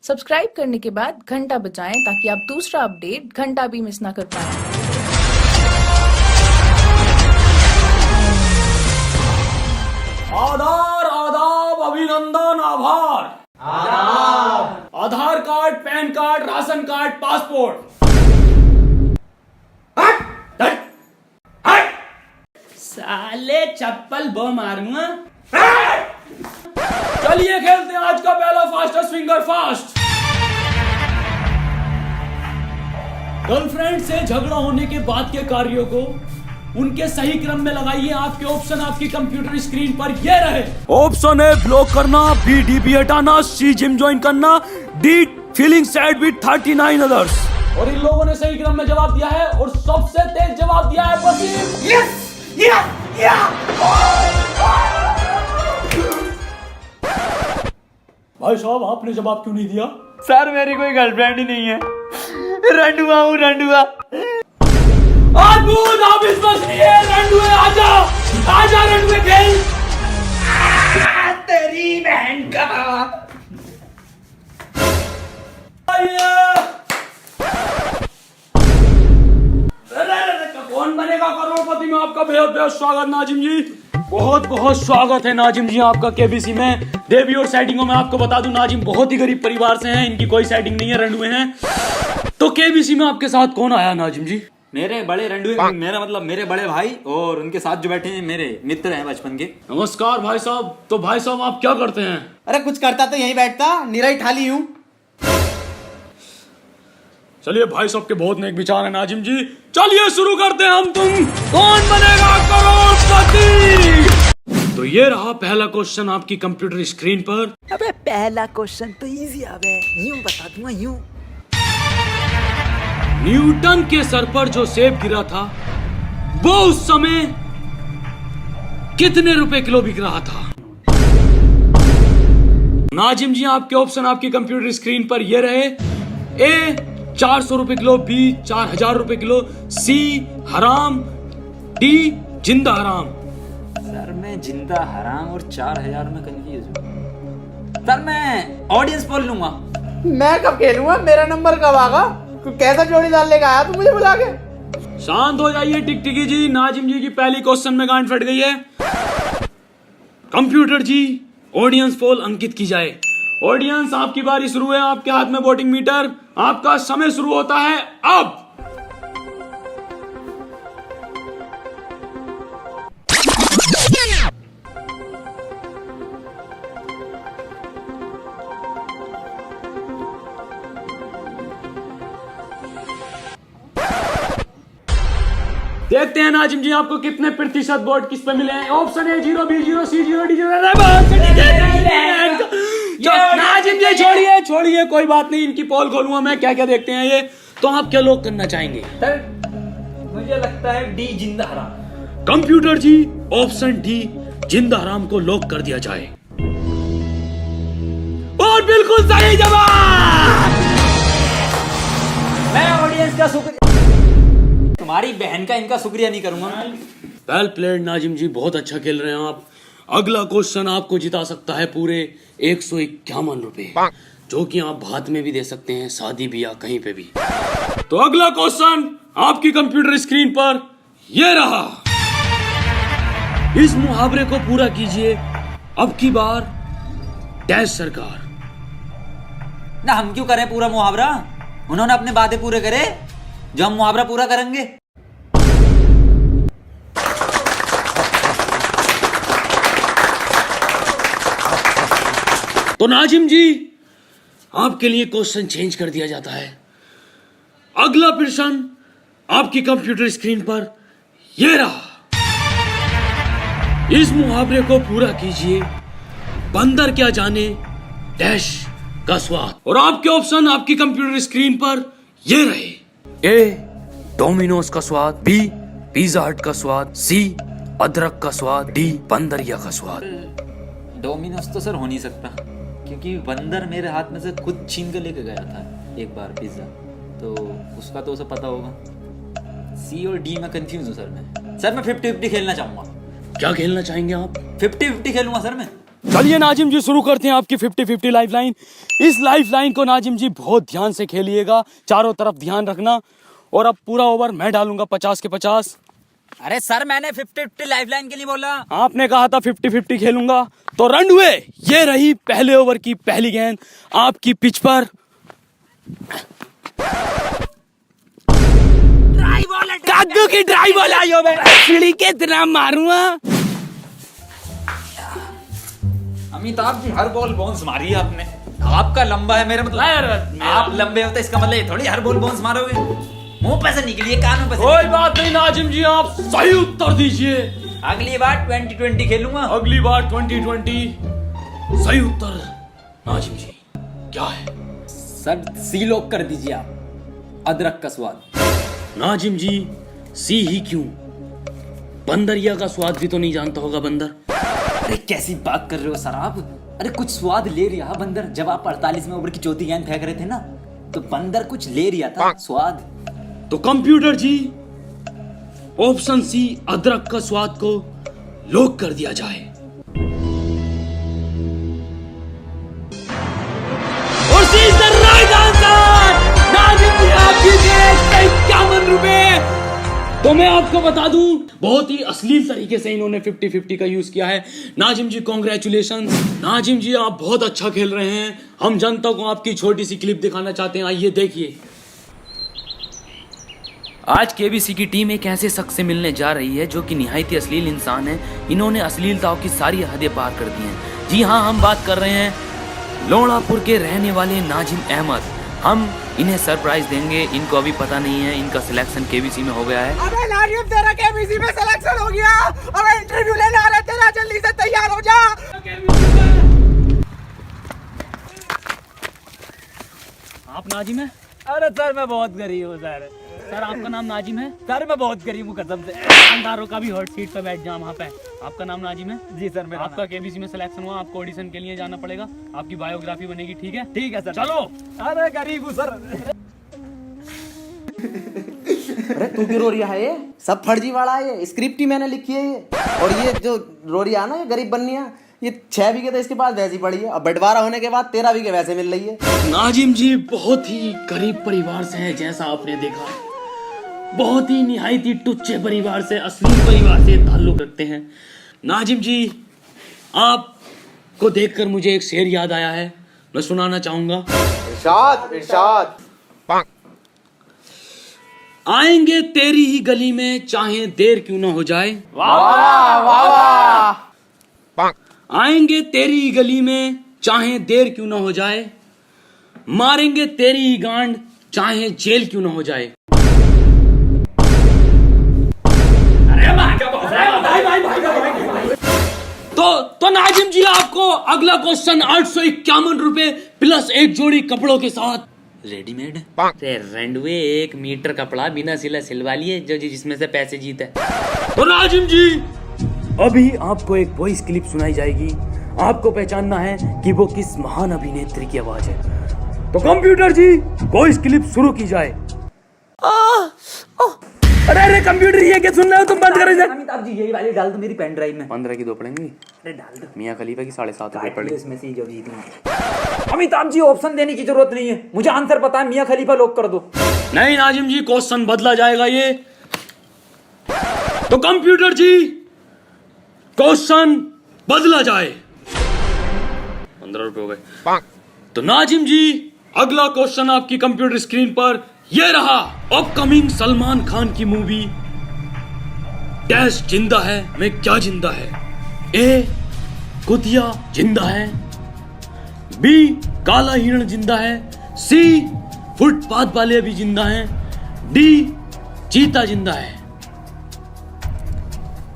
Subscribe करने के बाद घंटा बजाएं ताकि आप दूसरा अपडेट घंटा भी मिस ना कर पाएं। आधार आदाब अभिनंदन आभार। Aadhaar card, PAN card, ration card, passport. हट हट हट साले चप्पल बो मारूंगा। चलिए खेलते हैं आज का पहला फास्टेस्ट फिंगर फास्ट। गर्लफ्रेंड से झगड़ा होने के बाद के कार्यों को उनके सही क्रम में लगाइए। आपके ऑप्शन आपकी कंप्यूटर स्क्रीन पर ये रहे। ऑप्शन ए ब्लॉक करना, बी डीपी हटाना, सी जिम ज्वाइन करना, D feeling sad with 39 others. और इन लोगों ने सही क्रम में जवाब दिया है और सबसे तेज जवाब दिया है वसीम। यस भाई साहब आपने जवाब क्यों नहीं दिया? सर मेरी कोई गर्लफ्रेंड ही नहीं है, रंडुआ हूँ रंडुआ। आप इस बस लिए रंडुए आजा रंडुए खेल। तेरी बहन का कौन बनेगा करोड़पति में आपका बेहद बेहद स्वागत नाजिम जी। बहुत बहुत स्वागत है नाजिम जी आपका केबीसी में। देवी और सेटिंगों में आपको बता दूं नाजिम बहुत ही गरीब परिवार से हैं, इनकी कोई सेटिंग नहीं है, रंडुए हैं। तो केबीसी में आपके साथ कौन आया नाजिम जी? मेरे बड़े रंडुए, मेरा मतलब मेरे बड़े भाई और उनके साथ जो बैठे हैं मेरे मित्र हैं बचपन के। नमस्कार भाई साहब। तो भाई साहब आप क्या करते हैं? अरे कुछ करता तो यहीं बैठता, निराई ठाली हूँ। चलिए भाई साहब के बहुत नेक विचार है नाजिम जी। चलिए शुरू करते हैं हम तुम कौन बनेगा करोड़पति। तो ये रहा पहला क्वेश्चन आपकी कंप्यूटर स्क्रीन पर। अबे पहला क्वेश्चन तो इजी आवे, यूं बता दूंगा यूं। न्यूटन के सर पर जो सेब गिरा था वो उस समय कितने रुपए किलो बिक रहा था? नाजिम जी आपके ऑप्शन आपकी कंप्यूटर स्क्रीन पर ये रहे। ए 400 रुपए किलो, बी 4000 रुपए किलो, सी हराम, डी जिंदा हराम। सर मैं जिंदा हराम और 4000 में कंफ्यूज हूँ। सर मैं ऑडियंस पोल लूंगा। मैं कब खेलूंगा? मेरा नंबर कब आगा? तू कैसा जोड़ी डाल लेगा आया तू मुझे बुला के? शांत हो जाइए टिकटिकी जी। नाजिम जी की पहली क्वेश्चन में गांड फट गई है। कंप्यूटर जी ऑडियंस पोल अंकित की जाए। ऑडियंस आपकी बारी शुरू है। आपके हाथ में वोटिंग मीटर, आपका समय शुरू होता है अब। देखते हैं नाजिम जी आपको कितने प्रतिशत वोट किस पे मिले हैं। Option A 0, B 0, C 0, D 0। Nazim ji छोड़िए कोई बात नहीं, इनकी पोल खोलूंगा मैं। क्या क्या देखते हैं ये। तो आप क्या लोग करना चाहेंगे? सर मुझे लगता है डी जिंदा हराम। कंप्यूटर जी ऑप्शन डी जिंदा हराम को लॉक कर दिया जाए और बिल्कुल सही जवाब। मैं ऑडियंस का शुक्रिया, तुम्हारी बहन का इनका शुक्रिया नहीं करूंगा। वेल प्लेड नाजिम जी, बहुत अच्छा खेल रहे हैं आप। अगला क्वेश्चन आपको जिता सकता है पूरे 151 रुपए, जो कि आप भात में भी दे सकते हैं, शादी ब्याह कहीं पे भी। तो अगला क्वेश्चन आपकी कंप्यूटर स्क्रीन पर ये रहा। इस मुहावरे को पूरा कीजिए अब की बार डैश सरकार। ना हम क्यों करें पूरा मुहावरा? उन्होंने अपने वादे पूरे करे जो हम मुहावरा पूरा करेंगे। तो नाजिम जी आपके लिए क्वेश्चन चेंज कर दिया जाता है। अगला प्रश्न आपकी कंप्यूटर स्क्रीन पर यह रहा। इस मुहावरे को पूरा कीजिए बंदर क्या जाने डैश का स्वाद। और आपके ऑप्शन आपकी कंप्यूटर स्क्रीन पर ये रहे। ए डोमिनोज का स्वाद, बी पिज्जा हट का स्वाद, सी अदरक का स्वाद, डी बंदरिया का स्वाद। डोमिनोज तो सर हो नहीं सकता क्योंकि बंदर मेरे हाथ में से खुद छीन के लेके गया था एक बार पिज्जा, तो उसका तो उसे पता होगा। सी और डी में कंफ्यूज हूँ सर मैं 50-50 खेलना चाहूंगा। क्या खेलना चाहेंगे आप? 50-50 खेलूंगा सर मैं। चलिए नाजिम जी शुरू करते हैं आपकी 50-50 लाइफ लाइन। इस लाइफ लाइन को नाजिम जी बहुत ध्यान से खेलिएगा, चारों तरफ ध्यान रखना। और अब पूरा ओवर मैं डालूंगा 50 के 50। अरे सर मैंने 50-50 लाइफलाइन के लिए बोला। आपने कहा था 50-50 खेलूंगा, तो रन हुए। ये रही पहले ओवर की पहली गेंद आपकी पिच पर। कद्दू की ड्राई बॉल आई हो, मैं सीढ़ी के इतना मारूंगा। अमिताभ जी हर बॉल बाउंस मारी है आपने। आपका लंबा है, मेरा मतलब आप लंबे होते इसका मतलब ये थोड़ी हर बॉल बाउंस मारोगे। मुंह पे से निकली है, कानों पे से। कोई बात नहीं नाजिम जी, आप सही उत्तर दीजिए। अगली बार 2020 खेलूंगा। अगली बार 2020। सही उत्तर नाजिम जी क्या है? सर सी लॉक कर दीजिए आप, अदरक का स्वाद। नाजिम जी सी ही क्यों? बंदरिया का स्वाद भी तो नहीं जानता होगा बंदर। अरे कैसी बात कर रहे हो सर आप? अरे कुछ स्वाद ले रहा बंदर। जब आप 48वें ओवर की चौथी गेंद फेंक रहे थे ना, तो बंदर कुछ ले रहा था स्वाद। तो कंप्यूटर जी ऑप्शन सी अदरक का स्वाद को लॉक कर दिया जाए। और C is the right answer. Nazim ji आप जीते 51 रुपए। तो मैं आपको बता दूं, बहुत ही अश्लील तरीके से इन्होंने 50-50 का यूज किया है। नाजिम जी कॉन्ग्रेचुलेशन। नाजिम जी आप बहुत अच्छा खेल रहे हैं। हम जनता को आपकी छोटी सी क्लिप दिखाना चाहते हैं, आइए देखिए। आज केबीसी की टीम एक ऐसे शख्स से मिलने जा रही है जो कि निहायती अश्लील इंसान है। इन्होंने अश्लीलताओं की सारी हदें पार कर दी हैं। जी हाँ, हम बात कर रहे हैं लोणापुर के रहने वाले नाजिम अहमद। हम इन्हें सरप्राइज देंगे। इनको अभी पता नहीं है इनका सिलेक्शन केबीसी में हो गया है। अबे नाजिम तेरा केबीसी में सिलेक्शन हो गया। अबे इंटरव्यू लेने आ रहे तेरा, जल्दी से तैयार हो जा। आप नाजिम है? अरे सर मैं बहुत गरीब हूँ सर। सर आपका नाम नाजिम है? सर मैं बहुत गरीब हूँ कसम से। दुकानदारों का भी हॉट सीट पे बैठ जाओ वहाँ पे। आपका नाम नाजिम है? जी सर मेरा आपका केबीसी में सिलेक्शन हुआ, आपको ऑडिशन के लिए जाना पड़ेगा। आपकी बायोग्राफी बनेगी, ठीक है? ठीक है सर। चलो। अरे गरीब हूँ सर। अरे तू क्यों रो रही है? ये सब फर्जी वाला है, ये स्क्रिप्ट ही मैंने लिखी है ये। और ये जो रो रही है ना, ये गरीब बननी है, ये 6 बीघे तो इसके पास वैसी पड़ी है, और बंटवारा होने के बाद 13 बीघे वैसे मिल रही है। नाजिम जी बहुत ही गरीब परिवार से हैं, जैसा आपने देखा। बहुत ही निहायती टुच्चे परिवार से, अश्लील परिवार से ताल्लुक रखते हैं। नाजिम जी आपको देखकर मुझे एक शेर याद आया है, मैं सुनाना चाहूंगा। इरशाद इरशाद। आएंगे तेरी ही गली में चाहे देर क्यों ना हो जाए। वाह वाह वाह। आएंगे तेरी ही गली में चाहे देर क्यों ना हो जाए, मारेंगे तेरी ही गांड चाहे जेल क्यों ना हो जाए। तो नाजिम जी आपको अगला क्वेश्चन 851 रुपए प्लस एक जोड़ी कपड़ों के साथ। रेडीमेड रेंडवे 1 मीटर कपड़ा बिना सिला सिलवा लिए, जो जिसमें से पैसे जीते। तो नाजिम जी अभी आपको एक वॉइस क्लिप सुनाई जाएगी। आपको पहचानना है कि वो किस महान अभिनेत्री की आवाज है। तो कंप्यूटर जी वॉइस क्लिप शुरू की जाए। अरे अरे कंप्यूटर ये क्या सुन रहे हो तुम? बंद करो इसे। अमिताभ जी यही वाली डाल दो मेरी पेन ड्राइव में। 15 की 2 पड़ेंगी। अरे डाल दो। मियां खलीफा की 7.5 रुपए पड़ी। इसमें से जो जीतूंगा। अमिताभ जी ऑप्शन देने की जरूरत नहीं है, मुझे आंसर पता है। मियां खलीफा लॉक कर दो। नहीं नाजिम जी क्वेश्चन बदला जाएगा ये। तो कंप्यूटर जी क्वेश्चन बदला जाए। 15 रुपए हो गए। तो नाजिम जी अगला क्वेश्चन आपकी कंप्यूटर स्क्रीन पर ये रहा। अपकमिंग सलमान खान की मूवी डैश जिंदा है में क्या जिंदा है? ए कुतिया जिंदा है, बी काला हिरण जिंदा है, सी फुटपाथ वाले भी जिंदा हैं, डी चीता जिंदा है।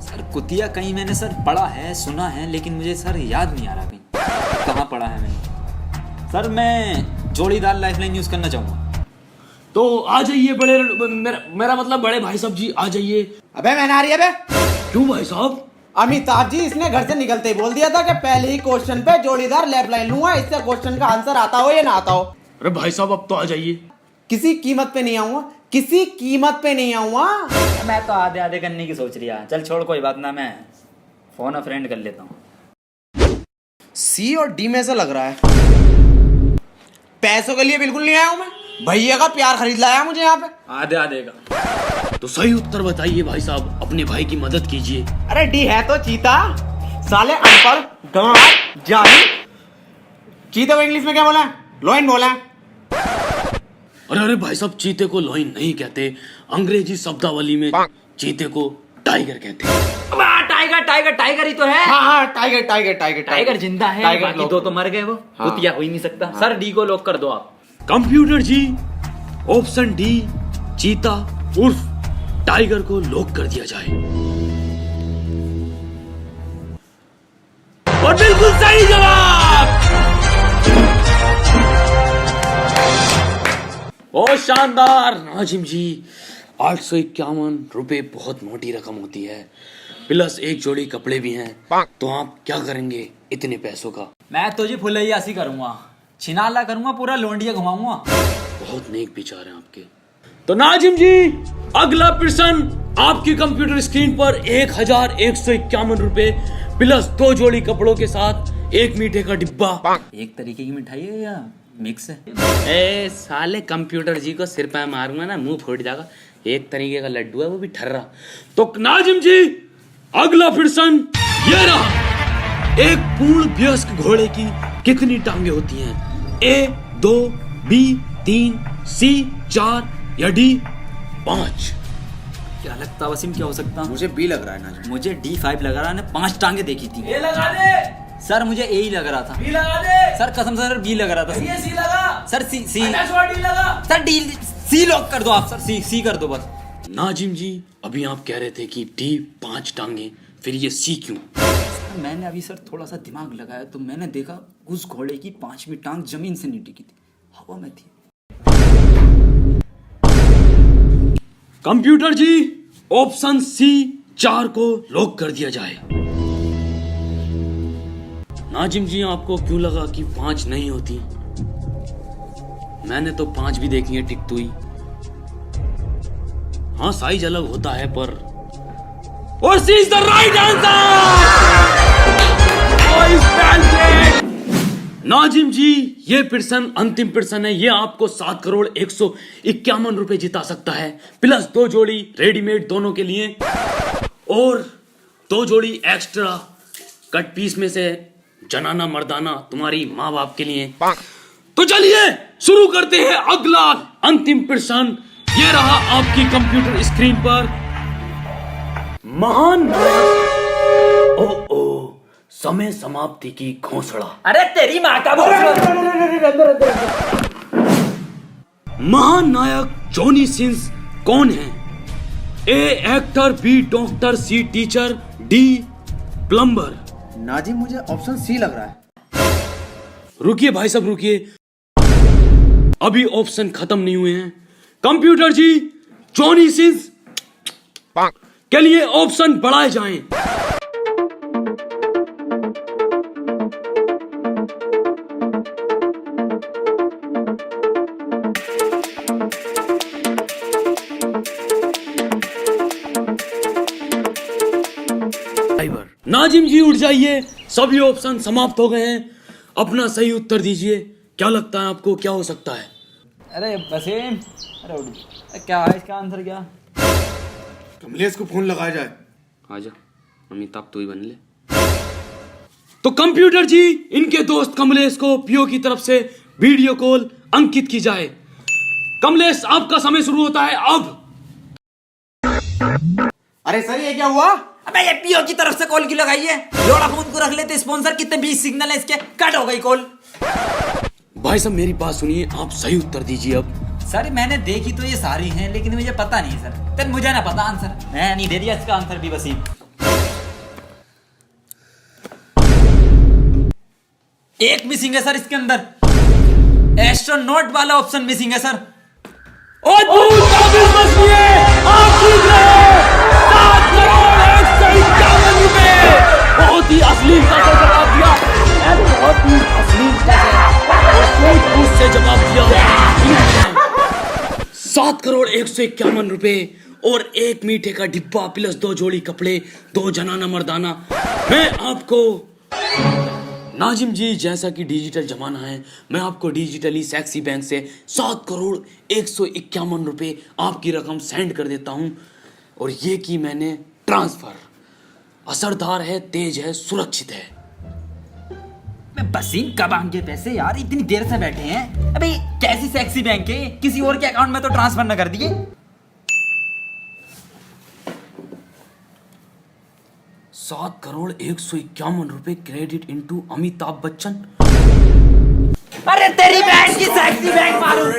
सर कुतिया कहीं मैंने सर पढ़ा है, सुना है, लेकिन मुझे सर याद नहीं आ रहा कहीं कहाँ पढ़ा है मैंने। सर मैं जोड़ीदार लाइफलाइन यूज करना चाहूंगा। तो आ जाइए बड़े मेरा मतलब बड़े भाई साहब जी आ जाइए। अबे मैं ना रही है बे। क्यों भाई साहब? अमिताभ जी इसने घर से निकलते ही बोल दिया था कि पहले ही क्वेश्चन पे जोड़ीदार लैप लाइन लूंगा, इससे क्वेश्चन का आंसर आता हो या ना आता हो। अरे भाई साहब अब तो आ जाइए। किसी कीमत पे नहीं आऊंगा, किसी कीमत पे नहीं आऊंगा। मैं तो आधे आधे करने की सोच रही है। चल छोड़ कोई बात ना, मैं फोन अ फ्रेंड कर लेता हूँ। सी और डी में से लग रहा है। पैसों के लिए बिल्कुल नहीं आया हूं मैं, भैया का प्यार खरीद लाया मुझे यहाँ पे। आधे आधे का। तो सही उत्तर बताइए भाई साहब, अपने भाई की मदद कीजिए। अरे डी है तो चीता, साले अनपढ़ गांव जाहिल। चीते को इंग्लिश में क्या बोला है? लोइन बोला है। अरे अरे भाई साहब, चीते को लोइन नहीं कहते, अंग्रेजी शब्दावली में चीते को टाइगर कहते हैं। टाइगर टाइगर टाइगर ही तो है। हाँ टाइगर टाइगर टाइगर टाइगर जिंदा है, टाइगर बाकी लोग। दो तो मर गए, वो कुतिया हो ही नहीं सकता। सर डी को लॉक कर दो आप। कंप्यूटर जी, ऑप्शन डी चीता उर्फ टाइगर को लॉक कर दिया जाए। और बिल्कुल सही जवाब। ओ शानदार नाजिम जी, 851 रुपए बहुत मोटी रकम होती है, प्लस एक जोड़ी कपड़े भी हैं, तो आप क्या करेंगे इतने पैसों का? मैं तो जी फुलैयासी करूंगा, छिनाला करूंगा, पूरा लोंडिया घुमाऊंगा। बहुत नेक विचार हैं आपके। तो नाजिम जी, अगला प्रश्न आपकी कंप्यूटर स्क्रीन पर 1151 रुपए प्लस 2 जोड़ी कपड़ों के साथ एक मीठे का डिब्बा। एक तरीके की मिठाई है या मिक्स है? ए साले कंप्यूटर जी को सिर पे मारूंगा ना, मुंह फूट जाएगा। एक तरीके का लड्डू है, वो भी ठर्रा। तो नाजिम जी, अगला प्रश्न ये रहा। एक पूर्ण वयस्क घोड़े की कितनी टांगे होती हैं? ए 2, बी 3, सी 4 या डी 5? क्या लगता वसीम, क्या हो सकता? मुझे बी लग रहा है ना। मुझे D5 लग रहा है, 5 टांगे देखी थी। ए लगा दे, सर मुझे ए ही लग रहा था। बी लगा दे, सर कसम से सर बी लग रहा था। ये सी लगा, सर सी सी डी लगा। सर डी सी लॉक कर दो आप। सर सी सी कर दो बस। नाजिम जी, अभी आप कह रहे थे कि डी 5 टांगे, फिर ये सी क्यों? मैंने अभी सर थोड़ा सा दिमाग लगाया तो मैंने देखा उस घोड़े की 5वीं टांग जमीन से नहीं टिकी थी, हवा में थी। कंप्यूटर जी, ऑप्शन सी 4 को लॉक कर दिया जाए। नाजिम जी, आपको क्यों लगा कि 5 नहीं होती? मैंने तो 5 भी देखी है टिकती हुई। हाँ, साइज अलग होता है पर। और C is the right answer. Nazim ji, ये प्रश्न अंतिम प्रश्न है। ये आपको 7,151 रुपए जिता सकता है, प्लस 2 जोड़ी रेडीमेड दोनों के लिए और 2 जोड़ी एक्स्ट्रा कट पीस में से जनाना मर्दाना तुम्हारी माँ बाप के लिए। तो चलिए शुरू करते हैं अगला अंतिम प्रश्न। ये रहा आपकी कंप्यूटर स्क्रीन पर। महान नायक, ओ समय समाप्ति की घोषणा। अरे तेरी माँ का महान नायक जॉनी सिंस कौन है? A actor, B doctor, C teacher, D plumber. Nazim, मुझे ऑप्शन सी लग रहा है। रुकिए भाई साहब, रुकिए, अभी ऑप्शन खत्म नहीं हुए हैं। कंप्यूटर जी, जॉनी सिंस के लिए ऑप्शन बढ़ाए जाएं। नाजिम जी, उठ जाइए, सभी ऑप्शन समाप्त हो गए हैं। अपना सही उत्तर दीजिए। क्या लगता है आपको, क्या हो सकता है? अरे वसीम, अरे उठ। क्या है इसका आंसर? क्या कमलेश को फोन लगाया जाए। आजा अमिताभ, तू ही बन ले। तो कंप्यूटर जी, इनके दोस्त कमलेश को पीओ की तरफ से वीडियो कॉल अंकित की जाए। कमलेश, आपका समय शुरू होता है अब। अरे सर, ये क्या हुआ? अबे ये पीओ की तरफ से कॉल क्यों लगाई है? लोड़ा फोन को रख लेते स्पॉन्सर, कितने 20 सिग्नल है इसके, कट हो गई कॉल। भाई साहब, मेरी बात सुनिए, आप सही उत्तर दीजिए अब। सर मैंने देखी तो ये सारी हैं, लेकिन मुझे पता नहीं सर। तब मुझे ना पता आंसर, मैं नहीं दे दिया इसका आंसर भी। वसीम, एक मिसिंग है सर इसके अंदर, एस्ट्रोनॉट वाला ऑप्शन मिसिंग है सर। बहुत ही अश्लीलता से जवाब दिया, बहुत ही अश्लीलता से जवाब दिया। 7,151 रुपए और एक मीठे का डिब्बा प्लस 2 जोड़ी कपड़े, 2 जनाना मर्दाना। मैं आपको नाजिम जी, जैसा कि डिजिटल जमाना है, मैं आपको डिजिटली सेक्सी बैंक से 7,151,000 आपकी रकम सेंड कर देता हूं। और ये की मैंने ट्रांसफर। असरदार है, तेज है, सुरक्षित है। बसीम कब आएंगे पैसे यार, इतनी देर से बैठे हैं। अबे कैसी सेक्सी बैंक है, किसी और के अकाउंट में तो ट्रांसफर न कर दिए। 7,151,000 क्रेडिट इनटू अमिताभ बच्चन। अरे तेरी बैंक की सेक्सी बैंक मालूम।